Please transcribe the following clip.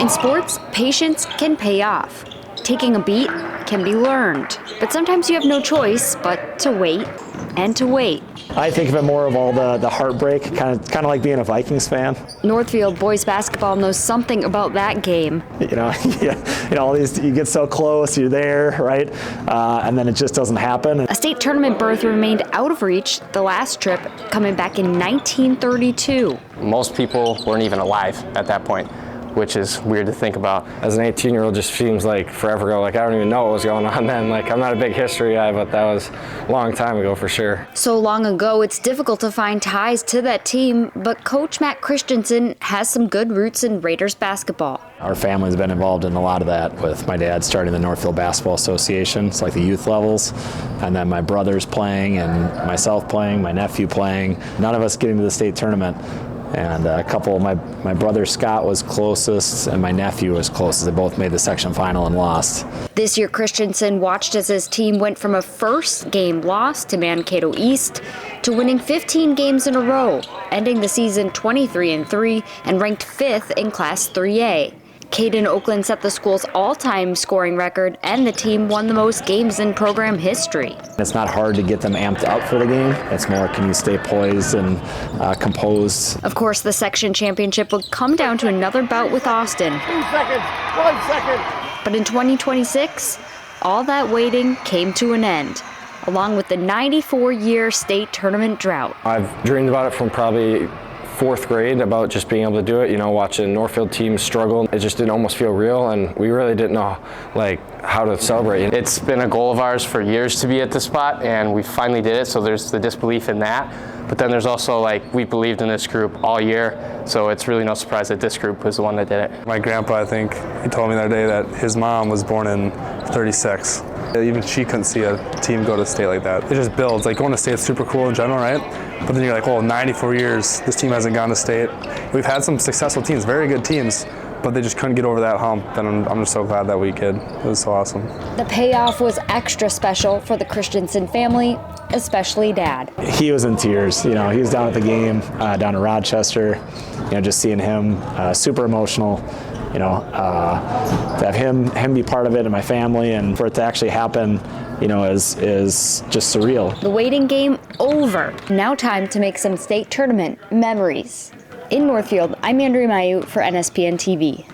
In sports, patience can pay off. Taking a beat can be learned, but sometimes you have no choice but to wait and to wait. I think of it more of all the heartbreak, kind of like being a Vikings fan. Northfield boys basketball knows something about that game. All these, you get so close, you're there, right? And then it just doesn't happen. A state tournament berth remained out of reach the last trip, coming back in 1932. Most people weren't even alive at that point, which is weird to think about. As an 18-year-old, just seems like forever ago. Like, I don't even know what was going on then. Like, I'm not a big history guy, but that was a long time ago for sure. So long ago, it's difficult to find ties to that team, but Coach Matt Christensen has some good roots in Raiders basketball. Our family's been involved in a lot of that, with my dad starting the Northfield Basketball Association. It's like the youth levels, and then my brothers playing, and myself playing, my nephew playing. None of us getting to the state tournament. And a couple, my brother Scott was closest, and my nephew was closest. They both made the section final and lost. This year, Christensen watched as his team went from a first game loss to Mankato East to winning 15 games in a row, ending the season 23-3 and ranked 5th in Class 3A. Caden Oakland set the school's all-time scoring record, and the team won the most games in program history. It's not hard to get them amped up for the game. It's more, can you stay poised and composed? Of course, the section championship would come down to another bout with Austin. 2 seconds, 1 second. But in 2026, all that waiting came to an end, along with the 94-year state tournament drought. I've dreamed about it from probably 4th grade, about just being able to do it, watching Northfield teams struggle. It just didn't almost feel real, and we really didn't know how to celebrate. It's been a goal of ours for years to be at this spot, and we finally did it, so there's the disbelief in that. But then there's also we believed in this group all year, so it's really no surprise that this group was the one that did it. My grandpa, I think, he told me the other day that his mom was born in '36. Even she couldn't see a team go to state like that. It just builds. Going to state's super cool in general, right? But then you're like, 94 years, this team hasn't gone to state. We've had some successful teams, very good teams, but they just couldn't get over that hump. And I'm just so glad that we could. It was so awesome. The payoff was extra special for the Christensen family, especially Dad. He was in tears. He was down at the game, down in Rochester. Just seeing him, super emotional. To have him be part of it, and my family, and for it to actually happen, is just surreal. The waiting game over. Now time to make some state tournament memories. In Northfield, I'm Andrea Mayeux for NSPN TV.